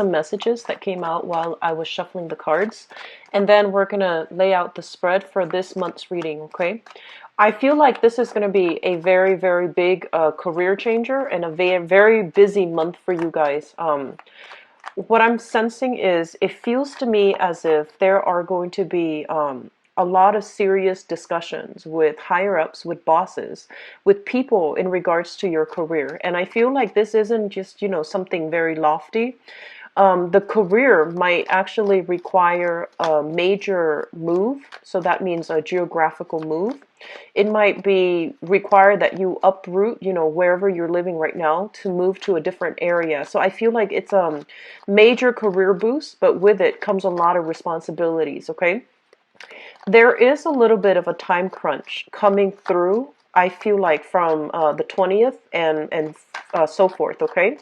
some messages that came out while I was shuffling the cards, and then we're gonna lay out the spread for this month's reading, okay? I feel like this is going to be a very, very big career changer and a very, very busy month for you guys. What I'm sensing is it feels to me as if there are going to be a lot of serious discussions with higher ups, with bosses, with people in regards to your career. And I feel like this isn't just, something very lofty. The career might actually require a major move. So that means a geographical move. It might be required that you uproot, wherever you're living right now to move to a different area. So I feel like it's a major career boost, but with it comes a lot of responsibilities, okay? There is a little bit of a time crunch coming through, I feel like, from the 20th and so forth, okay?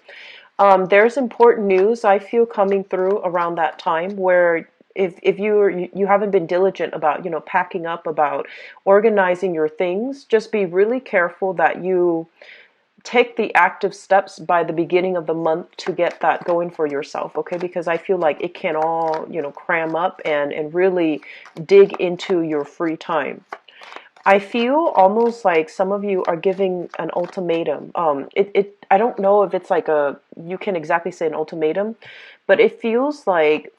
There's important news I feel coming through around that time where if you haven't been diligent about packing up, about organizing your things, just be really careful that you take the active steps by the beginning of the month to get that going for yourself, okay? Because I feel like it can all cram up and really dig into your free time. I feel almost like some of you are giving an ultimatum. I don't know if it's like you can exactly say an ultimatum, but it feels like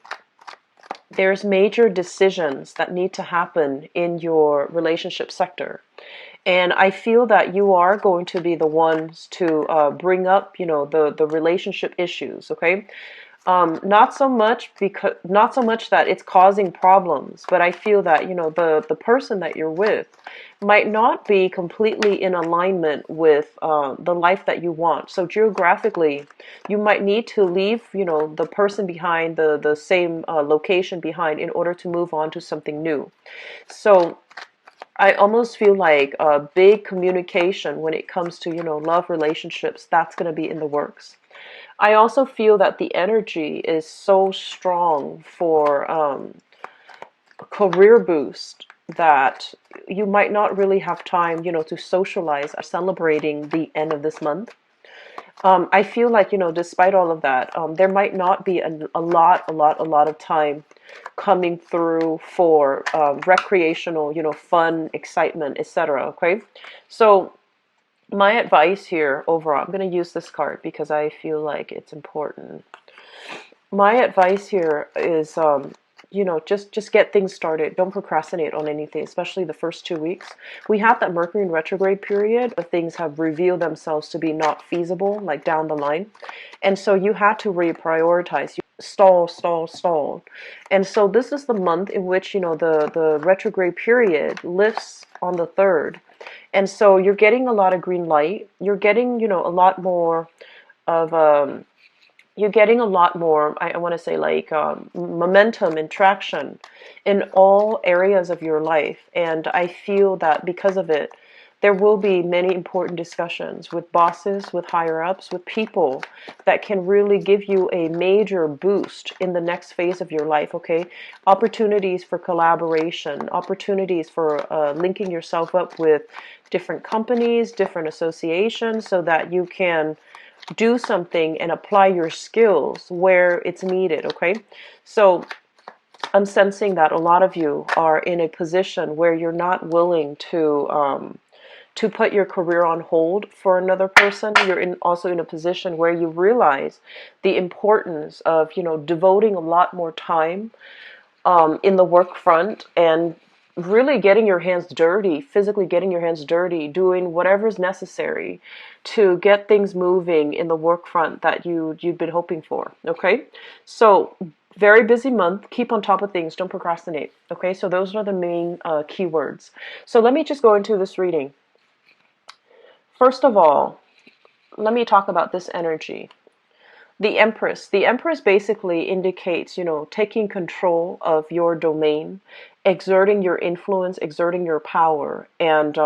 there's major decisions that need to happen in your relationship sector. And I feel that you are going to be the ones to bring up, the relationship issues, okay? Not so much that it's causing problems, but I feel that the person that you're with might not be completely in alignment with the life that you want. So geographically, you might need to leave the person behind, the same location behind, in order to move on to something new. So I almost feel like a big communication when it comes to love relationships, that's going to be in the works. I also feel that the energy is so strong for career boost that you might not really have time, to socialize or celebrating the end of this month. I feel like, despite all of that, there might not be a lot of time coming through for recreational, fun, excitement, etc. Okay, so my advice here overall, I'm going to use this card because I feel like it's important. My advice here is, just get things started. Don't procrastinate on anything, especially the first 2 weeks. We have that Mercury in retrograde period where things have revealed themselves to be not feasible, like down the line. And so you had to reprioritize. You stall. And so this is the month in which, the retrograde period lifts on the 3rd. And so you're getting a lot of green light. You're getting, a lot more of you're getting a lot more, I want to say, like momentum and traction in all areas of your life. And I feel that because of it, there will be many important discussions with bosses, with higher ups, with people that can really give you a major boost in the next phase of your life, okay? Opportunities for collaboration, opportunities for linking yourself up with different companies, different associations, so that you can do something and apply your skills where it's needed, okay? So I'm sensing that a lot of you are in a position where you're not willing to put your career on hold for another person. You're also in a position where you realize the importance of, devoting a lot more time in the work front and really getting your hands dirty, physically getting your hands dirty, doing whatever's necessary to get things moving in the work front that you've been hoping for, okay? So very busy month. Keep on top of things. Don't procrastinate, okay? So those are the main keywords. So let me just go into this reading. First of all, let me talk about this energy. The Empress. The Empress basically indicates, taking control of your domain, exerting your influence, exerting your power, and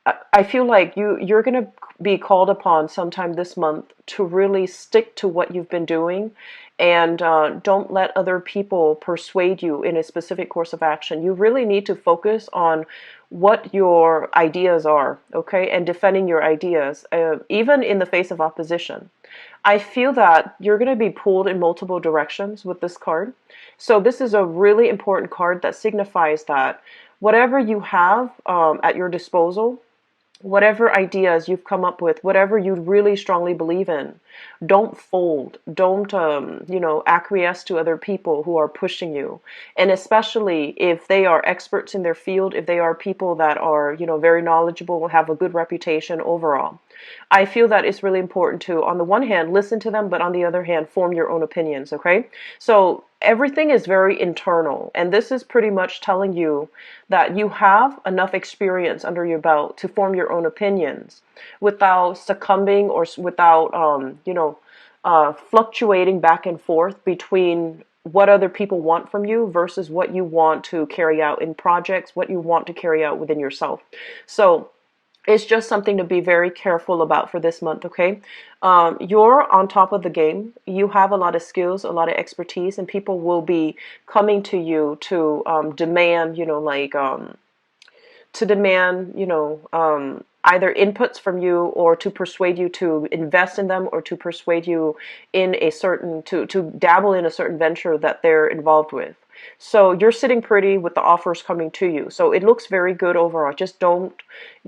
I feel like you're going to be called upon sometime this month to really stick to what you've been doing, and don't let other people persuade you in a specific course of action. You really need to focus on what your ideas are, okay, and defending your ideas, even in the face of opposition. I feel that you're going to be pulled in multiple directions with this card. So this is a really important card that signifies that whatever you have at your disposal, whatever ideas you've come up with, whatever you really strongly believe in, don't fold. Don't, acquiesce to other people who are pushing you. And especially if they are experts in their field, if they are people that are, very knowledgeable, have a good reputation overall. I feel that it's really important to, on the one hand, listen to them, but on the other hand, form your own opinions, okay? So everything is very internal, and this is pretty much telling you that you have enough experience under your belt to form your own opinions without succumbing or without, fluctuating back and forth between what other people want from you versus what you want to carry out in projects, what you want to carry out within yourself. So it's just something to be very careful about for this month, okay? You're on top of the game. You have a lot of skills, a lot of expertise, and people will be coming to you to demand, either inputs from you, or to persuade you to invest in them, or to persuade you in a certain, to dabble in a certain venture that they're involved with. So you're sitting pretty with the offers coming to you. So it looks very good overall. Just don't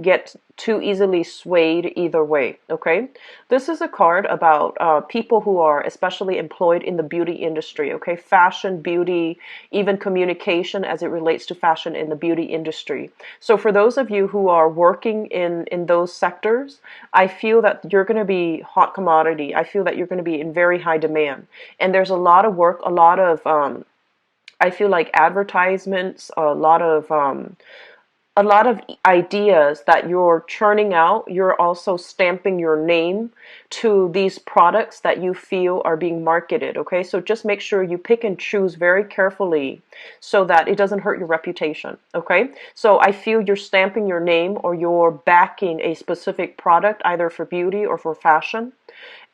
get too easily swayed either way, okay? This is a card about people who are especially employed in the beauty industry, okay? Fashion, beauty, even communication as it relates to fashion in the beauty industry. So for those of you who are working in those sectors, I feel that you're going to be hot commodity. I feel that you're going to be in very high demand. And there's a lot of work, a lot of I feel like advertisements, a lot of ideas that you're churning out. You're also stamping your name to these products that you feel are being marketed, okay? So just make sure you pick and choose very carefully so that it doesn't hurt your reputation, okay? So I feel you're stamping your name, or you're backing a specific product, either for beauty or for fashion,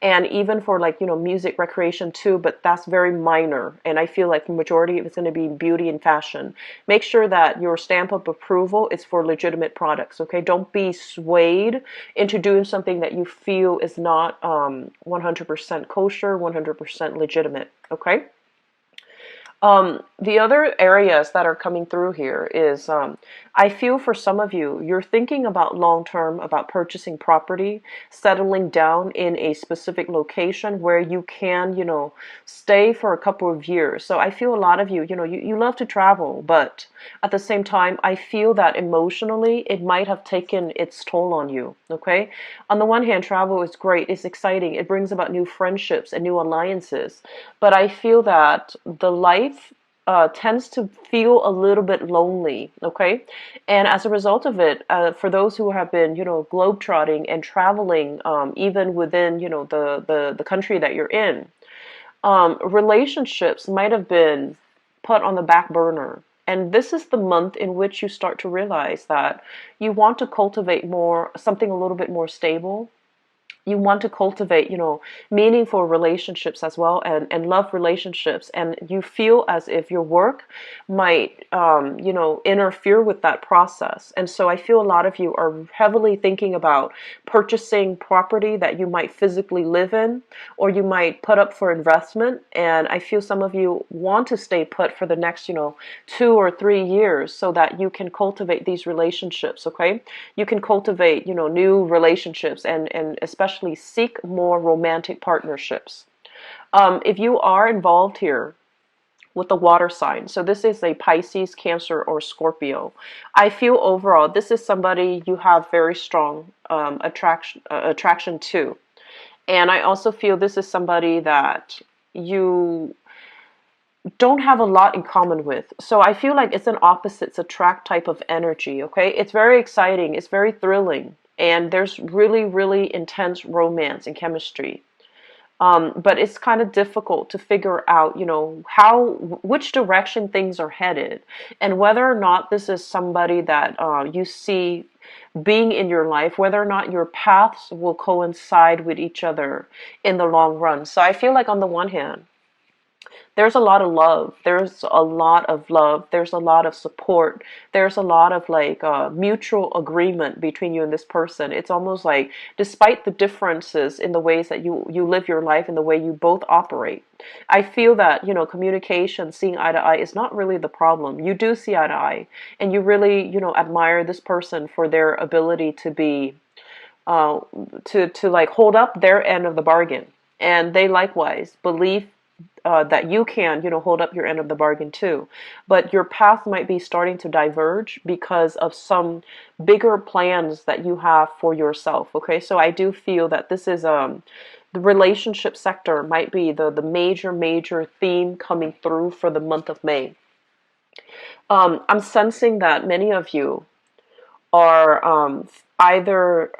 and even for, like, music, recreation too, but that's very minor. And I feel like the majority of it's going to be beauty and fashion. Make sure that your stamp of approval is for legitimate products, okay? Don't be swayed into doing something that you feel is not 100% kosher, 100% legitimate, okay? The other areas that are coming through here is, I feel for some of you, you're thinking about long term, about purchasing property, settling down in a specific location where you can, stay for a couple of years. So I feel a lot of you, you love to travel, but at the same time, I feel that emotionally it might have taken its toll on you, okay? On the one hand, travel is great, it's exciting, it brings about new friendships and new alliances, but I feel that the life tends to feel a little bit lonely, okay? And as a result of it, for those who have been, globetrotting and traveling, even within, the country that you're in, relationships might have been put on the back burner. And this is the month in which you start to realize that you want to cultivate something a little bit more stable. You want to cultivate, meaningful relationships as well, and love relationships. And you feel as if your work might, interfere with that process. And so I feel a lot of you are heavily thinking about purchasing property that you might physically live in, or you might put up for investment. And I feel some of you want to stay put for the next, 2 or 3 years so that you can cultivate these relationships, okay? You can cultivate, new relationships, and especially seek more romantic partnerships. If you are involved here with the water sign, so this is a Pisces, Cancer, or Scorpio, I feel overall this is somebody you have very strong attraction to. And I also feel this is somebody that you don't have a lot in common with. So I feel like it's an opposites attract type of energy, okay? It's very exciting, it's very thrilling, and there's really, really intense romance and chemistry. But it's kind of difficult to figure out, which direction things are headed, and whether or not this is somebody that you see being in your life, whether or not your paths will coincide with each other in the long run. So I feel like on the one hand, there's a lot of love. There's a lot of love. There's a lot of support. There's a lot of like mutual agreement between you and this person. It's almost like, despite the differences in the ways that you live your life and the way you both operate, I feel that, communication, seeing eye to eye is not really the problem. You do see eye to eye, and you really, admire this person for their ability to be, to like hold up their end of the bargain. And they likewise believe that you can, hold up your end of the bargain too. But your path might be starting to diverge because of some bigger plans that you have for yourself. Okay, so I do feel that this is the relationship sector might be the major theme coming through for the month of May. I'm sensing that many of you are either,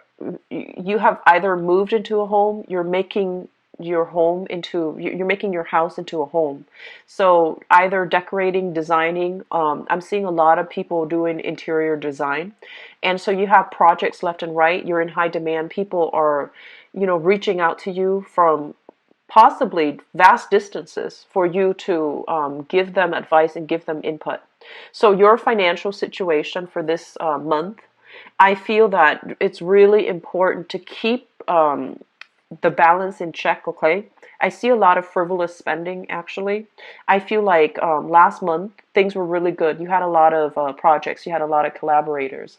you have either moved into a home, you're making you're making your house into a home. So either decorating, designing, I'm seeing a lot of people doing interior design. And so you have projects left and right, you're in high demand, people are, reaching out to you from possibly vast distances for you to give them advice and give them input. So your financial situation for this month, I feel that it's really important to keep the balance in check. Okay, I see a lot of frivolous spending actually. I feel like last month things were really good. You had a lot of projects, you had a lot of collaborators.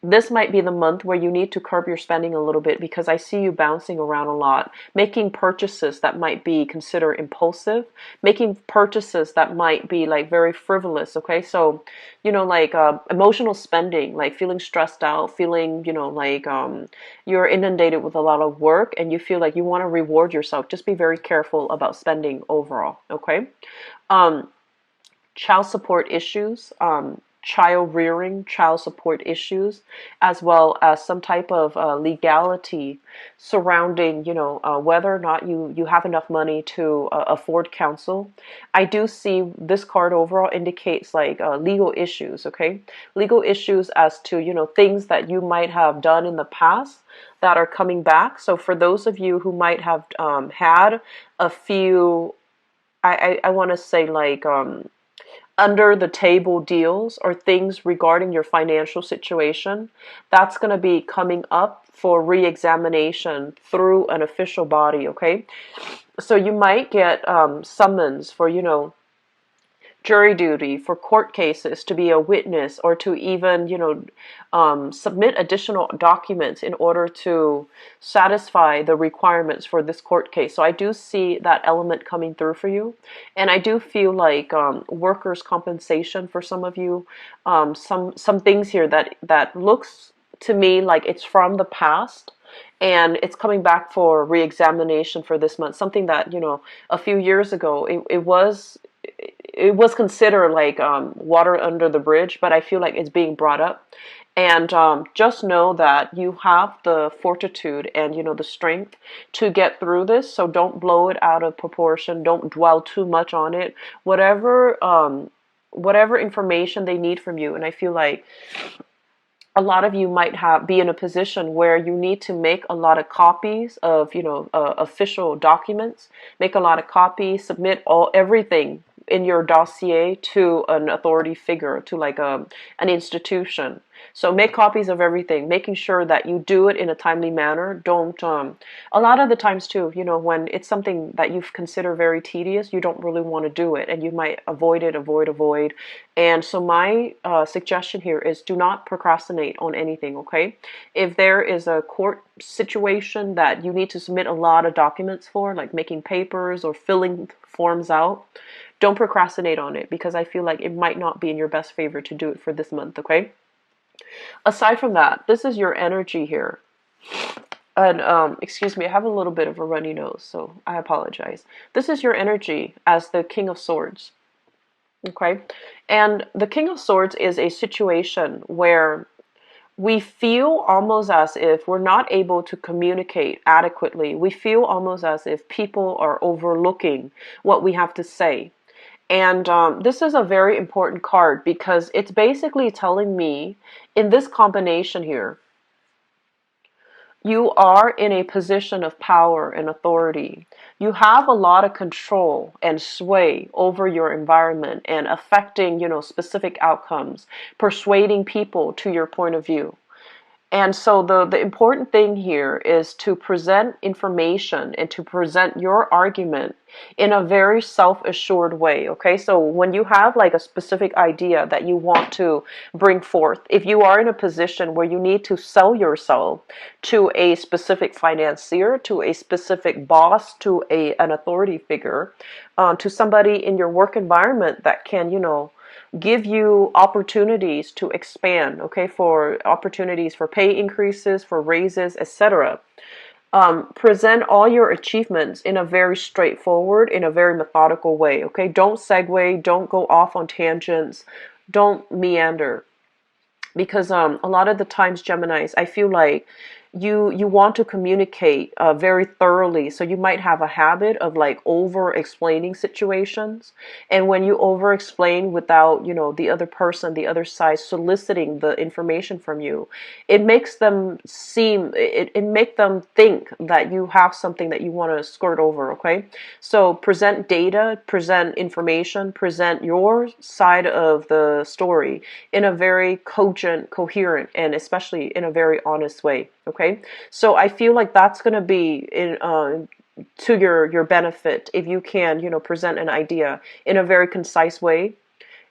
This might be the month where you need to curb your spending a little bit, because I see you bouncing around a lot, making purchases that might be considered impulsive, making purchases that might be like very frivolous. Okay, so like emotional spending, like feeling stressed out, feeling like you're inundated with a lot of work and you feel like you want to reward yourself. Just be very careful about spending overall. Okay, child support issues, child rearing, child support issues, as well as some type of legality surrounding, whether or not you have enough money to afford counsel. I do see this card overall indicates like legal issues, okay? Legal issues as to, things that you might have done in the past that are coming back. So for those of you who might have had a few, I want to say like, under the table deals or things regarding your financial situation, that's going to be coming up for re-examination through an official body. Okay, so you might get summons for jury duty, for court cases, to be a witness, or to even submit additional documents in order to satisfy the requirements for this court case. So I do see that element coming through for you, and I do feel like workers' compensation for some of you, some things here that looks to me like it's from the past, and it's coming back for re-examination for this month. Something that a few years ago it was considered like water under the bridge, but I feel like it's being brought up. And just know that you have the fortitude and the strength to get through this. So don't blow it out of proportion. Don't dwell too much on it. Whatever information they need from you, and I feel like a lot of you might be in a position where you need to make a lot of copies of official documents, make a lot of copies, submit everything in your dossier to an authority figure, to like an institution. So make copies of everything, making sure that you do it in a timely manner. Don't, a lot of the times too, when it's something that you consider very tedious, you don't really want to do it, and you might avoid it, avoid. And so my suggestion here is do not procrastinate on anything, okay? If there is a court situation that you need to submit a lot of documents for, like making papers or filling forms out, don't procrastinate on it, because I feel like it might not be in your best favor to do it for this month, okay? Aside from that, this is your energy here. And excuse me, I have a little bit of a runny nose, so I apologize. This is your energy as the King of Swords, okay? And the King of Swords is a situation where we feel almost as if we're not able to communicate adequately. We feel almost as if people are overlooking what we have to say. And this is a very important card because it's basically telling me in this combination here, you are in a position of power and authority. You have a lot of control and sway over your environment and affecting, specific outcomes, persuading people to your point of view. And so the important thing here is to present information and to present your argument in a very self-assured way, okay? So when you have like a specific idea that you want to bring forth, if you are in a position where you need to sell yourself to a specific financier, to a specific boss, to an authority figure, to somebody in your work environment that can, give you opportunities to expand, okay, for opportunities for pay increases, for raises, etc. Present all your achievements in a very straightforward, in a very methodical way, okay? Don't segue, don't go off on tangents, don't meander. Because a lot of the times, Geminis, I feel like you want to communicate very thoroughly, so you might have a habit of like over explaining situations, and when you over explain without the other person, the other side soliciting the information from you, it makes them it make them think that you have something that you want to skirt over, okay? So present data, present information, present your side of the story in a very cogent, coherent, and especially in a very honest way. Okay, so I feel like that's going to be to your benefit if you can, present an idea in a very concise way.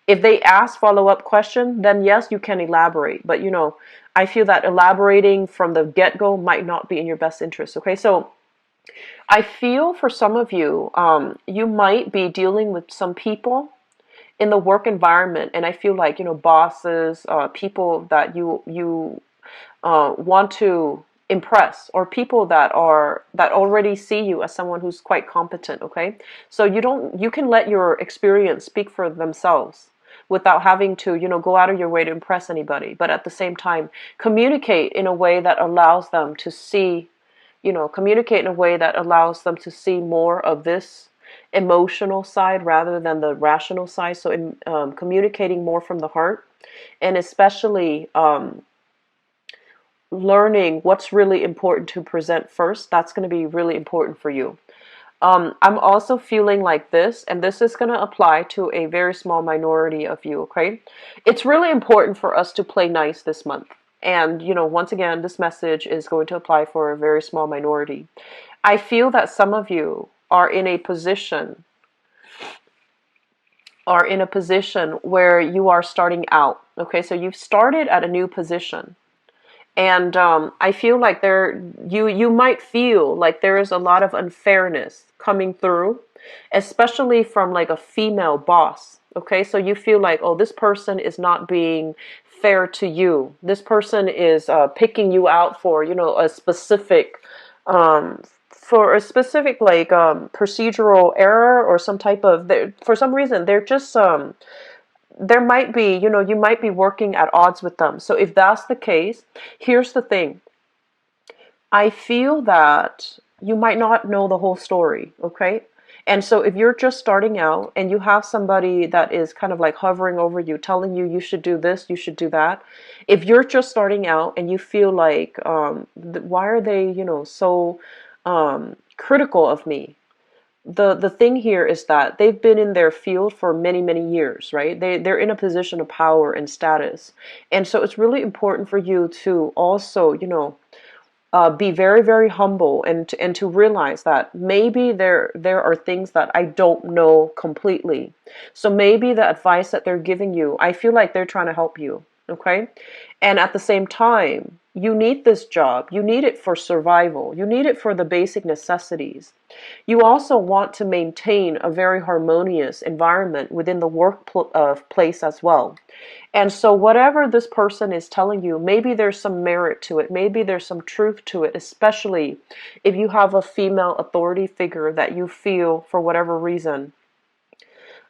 If they ask follow-up question, then yes, you can elaborate. But I feel that elaborating from the get-go might not be in your best interest. Okay, so I feel for some of you, you might be dealing with some people in the work environment, and I feel like bosses, people that you want to impress, or people that already see you as someone who's quite competent, okay? So you can let your experience speak for themselves without having to go out of your way to impress anybody, but at the same time communicate in a way that allows them to see more of this emotional side rather than the rational side. So communicating more from the heart, and especially learning what's really important to present first. That's going to be really important for you. I'm also feeling like this, and this is going to apply to a very small minority of you, okay? It's really important for us to play nice this month. And, once again, this message is going to apply for a very small minority. I feel that some of you are in a position where you are starting out, okay? So you've started at a new position. And I feel like you might feel like there is a lot of unfairness coming through, especially from like a female boss. Okay, so you feel like, oh, this person is not being fair to you. This person is picking you out for a specific like procedural error or some type of. For some reason they're just there might be, you might be working at odds with them. So if that's the case, here's the thing. I feel that you might not know the whole story, okay? And so if you're just starting out and you have somebody that is kind of like hovering over you, telling you should do this, you should do that. If you're just starting out and you feel like, why are they, so critical of me? The thing here is that they've been in their field for many, many years, right? They're in a position of power and status. And so it's really important for you to also, be very, very humble and to realize that maybe there are things that I don't know completely. So maybe the advice that they're giving you, I feel like they're trying to help you, okay? And at the same time, you need this job. You need it for survival. You need it for the basic necessities. You also want to maintain a very harmonious environment within the workplace as well. And so whatever this person is telling you, maybe there's some merit to it. Maybe there's some truth to it, especially if you have a female authority figure that you feel, for whatever reason,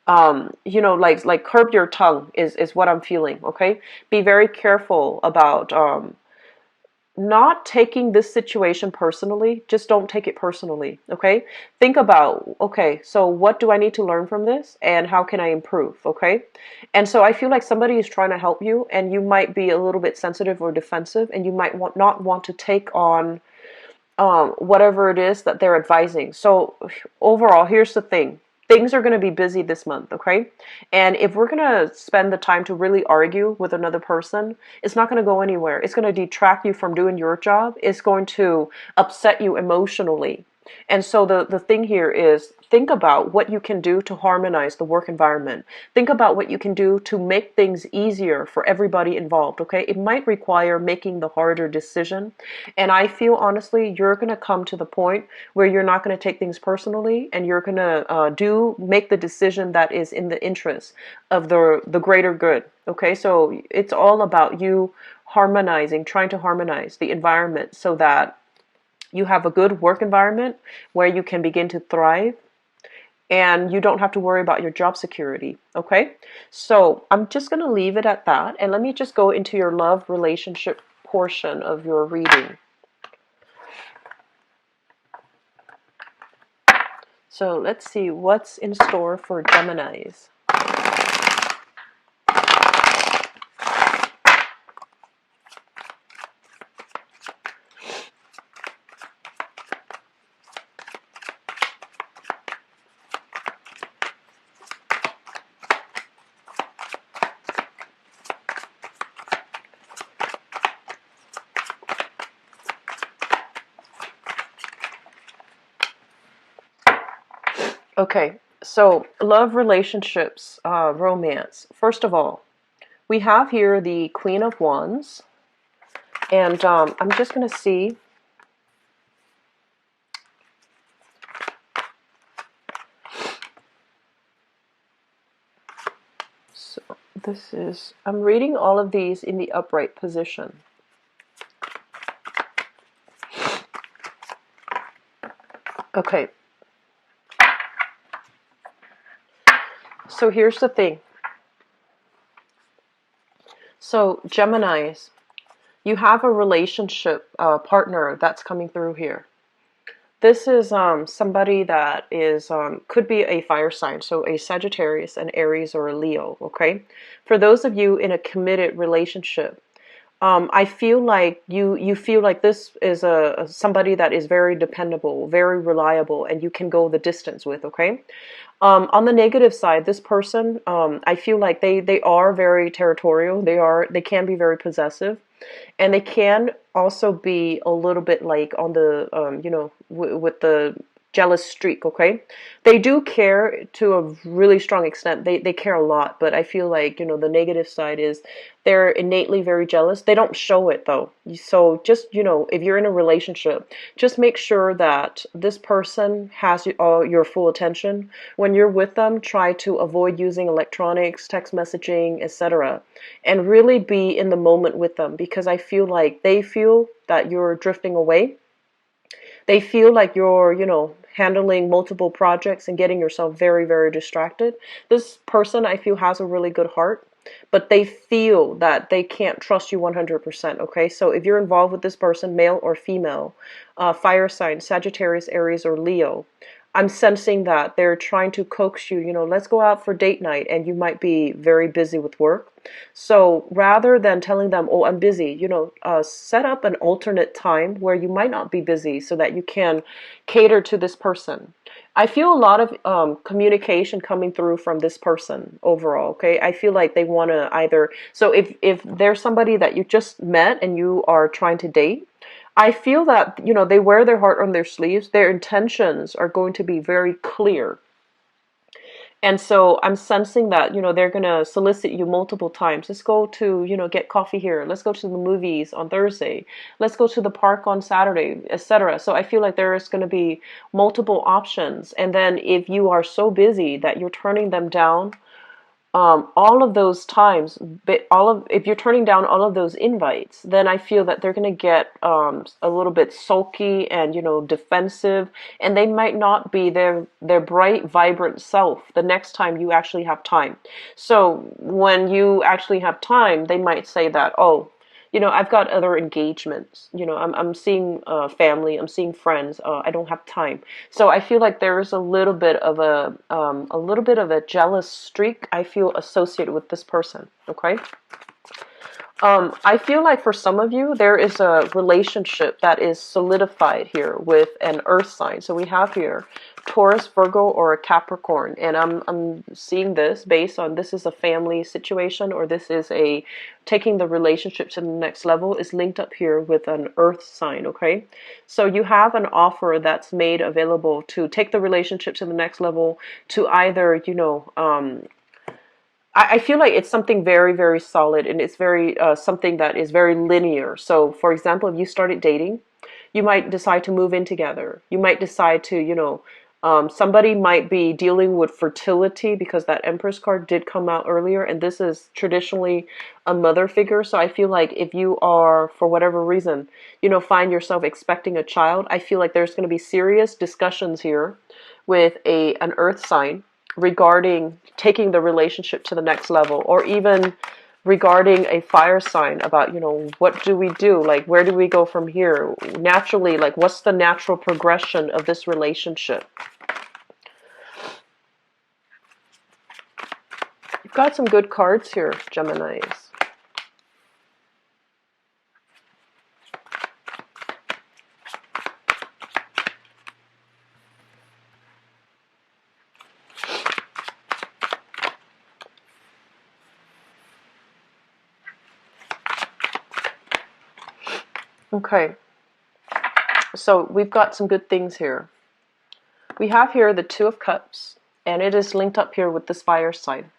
You know, like curb your tongue is what I'm feeling. Okay, be very careful about not taking this situation personally. Just don't take it personally. Okay, think about, okay, so what do I need to learn from this and how can I improve? Okay, and so I feel like somebody is trying to help you and you might be a little bit sensitive or defensive, and you might not want to take on whatever it is that they're advising. So overall, here's the thing. Things are going to be busy this month, okay? And if we're going to spend the time to really argue with another person, it's not going to go anywhere. It's going to detract you from doing your job. It's going to upset you emotionally. And so the thing here is, think about what you can do to harmonize the work environment. Think about what you can do to make things easier for everybody involved, okay? It might require making the harder decision. And I feel honestly, you're going to come to the point where you're not going to take things personally, and you're going to make the decision that is in the interest of the greater good, okay? So it's all about you harmonizing, trying to harmonize the environment so that you have a good work environment where you can begin to thrive and you don't have to worry about your job security. Okay, so I'm just going to leave it at that, and let me just go into your love relationship portion of your reading. So let's see what's in store for Geminis. Okay, so love, relationships, romance. First of all, we have here the Queen of Wands, and I'm just going to see. So this is, I'm reading all of these in the upright position. Okay. So here's the thing. So Geminis, you have a relationship partner that's coming through here. This is somebody that is could be a fire sign, so a Sagittarius, an Aries, or a Leo. Okay, for those of you in a committed relationship, I feel like you feel like this is a somebody that is very dependable, very reliable, and you can go the distance with. Okay. On the negative side, this person, I feel like they are very territorial. They can be very possessive, and they can also be a little bit like on the with the jealous streak. Okay, they do care to a really strong extent. They care a lot, but I feel like the negative side is they're innately very jealous. They don't show it though. So just if you're in a relationship, just make sure that this person has all your full attention. When you're with them, try to avoid using electronics, text messaging, etc., and really be in the moment with them, because I feel like they feel that you're drifting away. They feel like you're, handling multiple projects and getting yourself very, very distracted. This person, I feel, has a really good heart, but they feel that they can't trust you 100%. Okay, so if you're involved with this person, male or female, fire sign, Sagittarius, Aries, or Leo, I'm sensing that they're trying to coax you, let's go out for date night, and you might be very busy with work. So rather than telling them, oh, I'm busy, set up an alternate time where you might not be busy so that you can cater to this person. I feel a lot of communication coming through from this person overall, okay? I feel like they want to either, so if there's somebody that you just met and you are trying to date, I feel that, they wear their heart on their sleeves. Their intentions are going to be very clear. And so I'm sensing that, they're going to solicit you multiple times. Let's go to, get coffee here. Let's go to the movies on Thursday. Let's go to the park on Saturday, etc. So I feel like there is going to be multiple options. And then if you are so busy that you're turning them down, all of those times, if you're turning down all of those invites, then I feel that they're going to get a little bit sulky and defensive, and they might not be their bright, vibrant self the next time you actually have time. So when you actually have time, they might say that, oh, I've got other engagements. I'm seeing family, I'm seeing friends. I don't have time. So I feel like there's a little bit of a jealous streak I feel associated with this person. Okay. I feel like for some of you, there is a relationship that is solidified here with an earth sign. So we have here Taurus, Virgo, or a Capricorn. And I'm seeing this based on this is a family situation, or this is a taking the relationship to the next level is linked up here with an earth sign. Okay. So you have an offer that's made available to take the relationship to the next level, to either, I feel like it's something very, very solid, and it's very something that is very linear. So, for example, if you started dating, you might decide to move in together. You might decide to, somebody might be dealing with fertility because that Empress card did come out earlier, and this is traditionally a mother figure. So I feel like if you are, for whatever reason, find yourself expecting a child, I feel like there's going to be serious discussions here with an earth sign regarding taking the relationship to the next level, or even regarding a fire sign about, what do we do? Like, where do we go from here? Naturally, like, what's the natural progression of this relationship? You've got some good cards here, Geminis. Okay, so we've got some good things here. We have here the Two of Cups, and it is linked up here with this fire sign.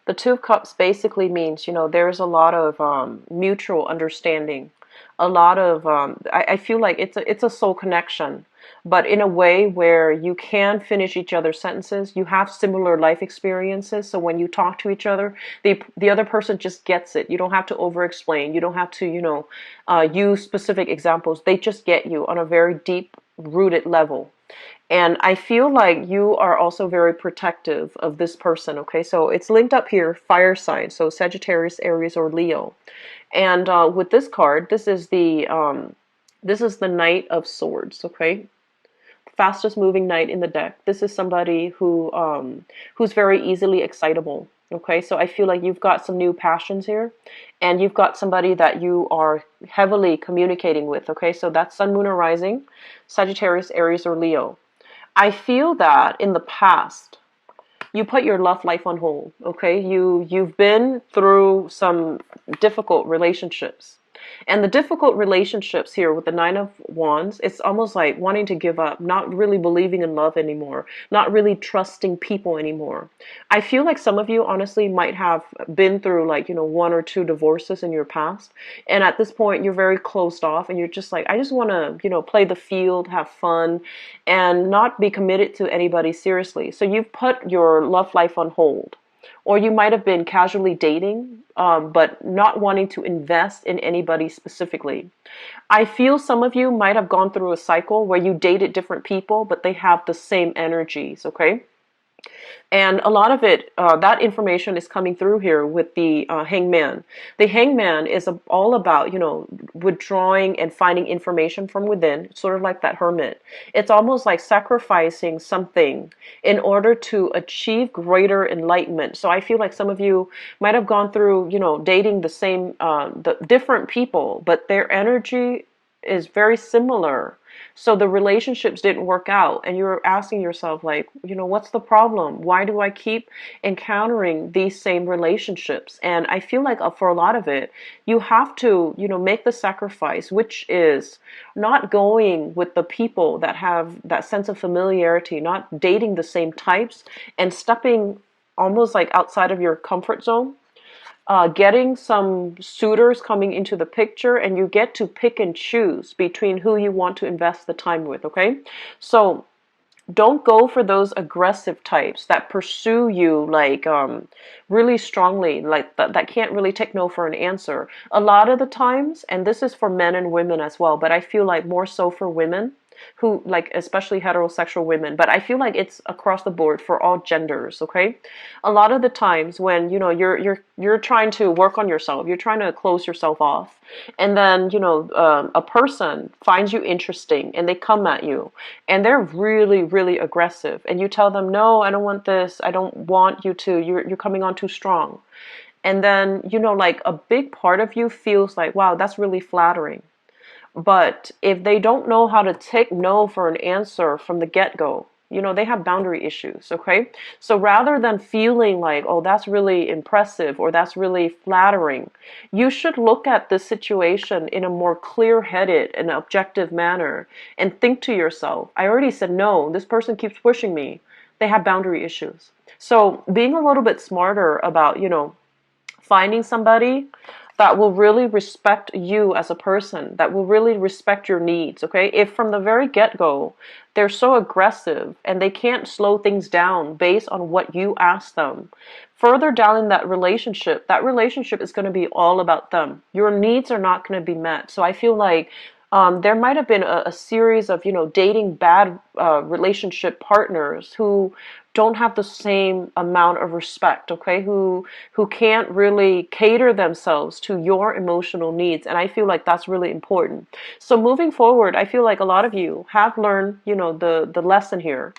The Two of Cups basically means, there's a lot of mutual understanding. A lot of, I feel like it's a soul connection, but in a way where you can finish each other's sentences. You have similar life experiences, so when you talk to each other, the other person just gets it. You don't have to over-explain. You don't have to, use specific examples. They just get you on a very deep-rooted level. And I feel like you are also very protective of this person, okay? So it's linked up here, fire sign, so Sagittarius, Aries, or Leo. And with this card, this is the Knight of Swords, okay? Fastest moving knight in the deck. This is somebody who's very easily excitable. Okay, so I feel like you've got some new passions here, and you've got somebody that you are heavily communicating with. Okay, so that's Sun, Moon, or Rising, Sagittarius, Aries, or Leo. I feel that in the past, you put your love life on hold. Okay, you've been through some difficult relationships. And the difficult relationships here with the Nine of Wands, it's almost like wanting to give up, not really believing in love anymore, not really trusting people anymore. I feel like some of you honestly might have been through like, one or two divorces in your past. And at this point, you're very closed off, and you're just like, I just want to, play the field, have fun, and not be committed to anybody seriously. So you've put your love life on hold. Or you might have been casually dating, but not wanting to invest in anybody specifically. I feel some of you might have gone through a cycle where you dated different people, but they have the same energies, okay? And a lot of it, that information is coming through here with the hangman. The hangman is all about, withdrawing and finding information from within, sort of like that hermit. It's almost like sacrificing something in order to achieve greater enlightenment. So I feel like some of you might have gone through, dating the different people, but their energy is very similar. So the relationships didn't work out, and you're asking yourself, like, what's the problem? Why do I keep encountering these same relationships? And I feel like for a lot of it, you have to, make the sacrifice, which is not going with the people that have that sense of familiarity, not dating the same types, and stepping almost like outside of your comfort zone. Getting some suitors coming into the picture, and you get to pick and choose between who you want to invest the time with, okay? So don't go for those aggressive types that pursue you like really strongly, like that can't really take no for an answer. A lot of the times, and this is for men and women as well, but I feel like more so for women who like, especially heterosexual women, but I feel like it's across the board for all genders, okay? A lot of the times when, you know, you're trying to work on yourself, you're trying to close yourself off, and then, you know, a person finds you interesting and they come at you and they're really, really aggressive, and you tell them, no, I don't want this, I don't want you to, you're coming on too strong. And then, you know, like a big part of you feels like, wow, that's really flattering. But if they don't know how to take no for an answer from the get-go, you know, they have boundary issues, okay? So rather than feeling like, oh, that's really impressive or that's really flattering, you should look at this situation in a more clear-headed and objective manner and think to yourself, I already said no, this person keeps pushing me. They have boundary issues. So being a little bit smarter about, you know, finding somebody that will really respect you as a person, that will really respect your needs, okay? If from the very get-go, they're so aggressive and they can't slow things down based on what you ask them, further down in that relationship is going to be all about them. Your needs are not going to be met. So I feel like there might have been a series of, you know, dating bad relationship partners who don't have the same amount of respect, okay? Who can't really cater themselves to your emotional needs, and I feel like that's really important. So moving forward, I feel like a lot of you have learned, you know, the lesson here,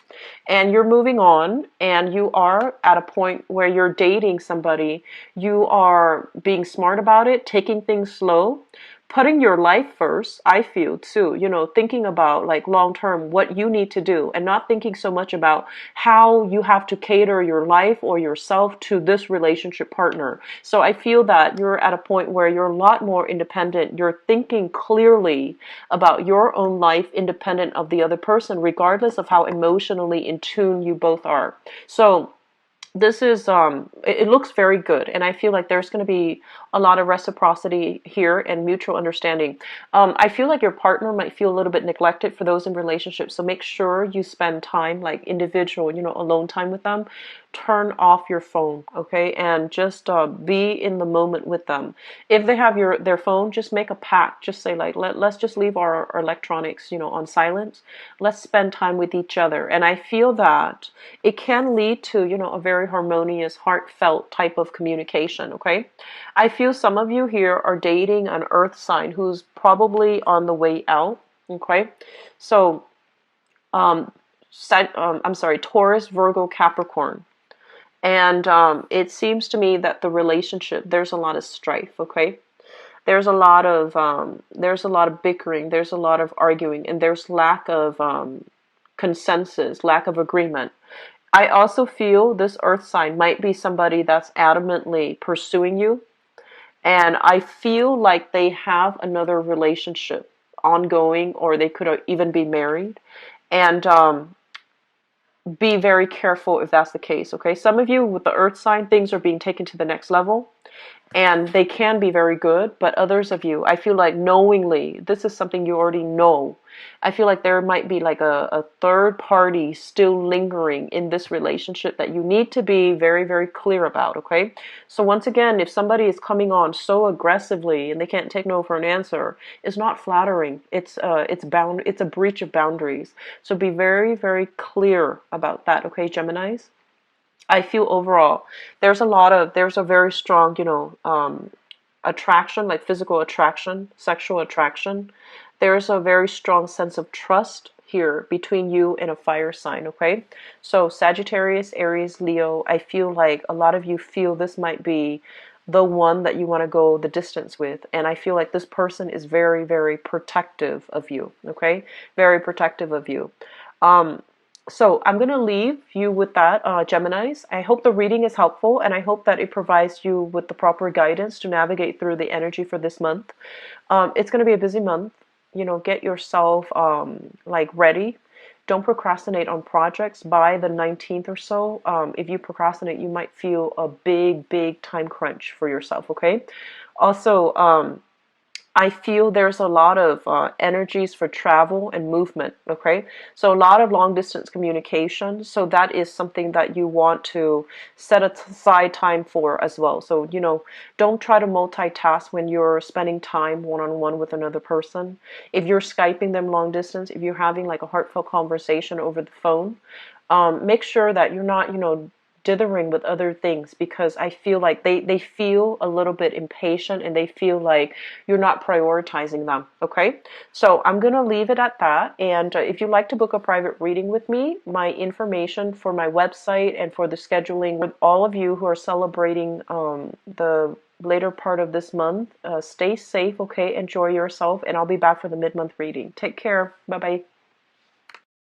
and you're moving on, and you are at a point where you're dating somebody. You are being smart about it, taking things slow, putting your life first, I feel too, you know, thinking about like long term what you need to do and not thinking so much about how you have to cater your life or yourself to this relationship partner. So I feel that you're at a point where you're a lot more independent. You're thinking clearly about your own life independent of the other person, regardless of how emotionally in tune you both are. So this is it looks very good, and I feel like there's going to be a lot of reciprocity here and mutual understanding. I feel like your partner might feel a little bit neglected for those in relationships, so make sure you spend time like individual, you know, alone time with them. Turn off your phone, okay, and just be in the moment with them. If they have their phone, just make a pact. Just say like, let's just leave our electronics, you know, on silent. Let's spend time with each other. And I feel that it can lead to, you know, a very harmonious, heartfelt type of communication, okay? I feel some of you here are dating an earth sign who's probably on the way out, okay? So, I'm sorry, Taurus, Virgo, Capricorn. And it seems to me that the relationship, there's a lot of strife, okay? There's a lot of bickering, there's a lot of arguing, and there's lack of consensus, lack of agreement. I also feel this earth sign might be somebody that's adamantly pursuing you, and I feel like they have another relationship ongoing, or they could even be married. And be very careful if that's the case, okay? Some of you with the earth sign, things are being taken to the next level, and they can be very good, but others of you, I feel like knowingly, this is something you already know. I feel like there might be like a third party still lingering in this relationship that you need to be very, very clear about, okay? So once again, if somebody is coming on so aggressively and they can't take no for an answer, it's not flattering. It's a breach of boundaries. So be very, very clear about that, okay, Geminis? I feel overall there's a very strong, you know, attraction, like physical attraction, sexual attraction. There's a very strong sense of trust here between you and a fire sign, okay? So Sagittarius, Aries, Leo, I feel like a lot of you feel this might be the one that you want to go the distance with. And I feel like this person is very, very protective of you, okay? Very protective of you. So I'm going to leave you with that, Geminis. I hope the reading is helpful, and I hope that it provides you with the proper guidance to navigate through the energy for this month. It's going to be a busy month. You know, get yourself like ready. Don't procrastinate on projects by the 19th or so. If you procrastinate, you might feel a big, big time crunch for yourself, okay? Also, I feel there's a lot of energies for travel and movement, okay? So a lot of long distance communication. So that is something that you want to set aside time for as well. So, don't try to multitask when you're spending time one-on-one with another person. If you're Skyping them long distance, if you're having like a heartfelt conversation over the phone, make sure that you're not, dithering with other things, because I feel like they feel a little bit impatient and they feel like you're not prioritizing them. Okay, so I'm gonna leave it at that. And if you'd like to book a private reading with me, my information for my website and for the scheduling with all of you who are celebrating the later part of this month, stay safe. Okay, enjoy yourself, and I'll be back for the mid-month reading. Take care. Bye bye.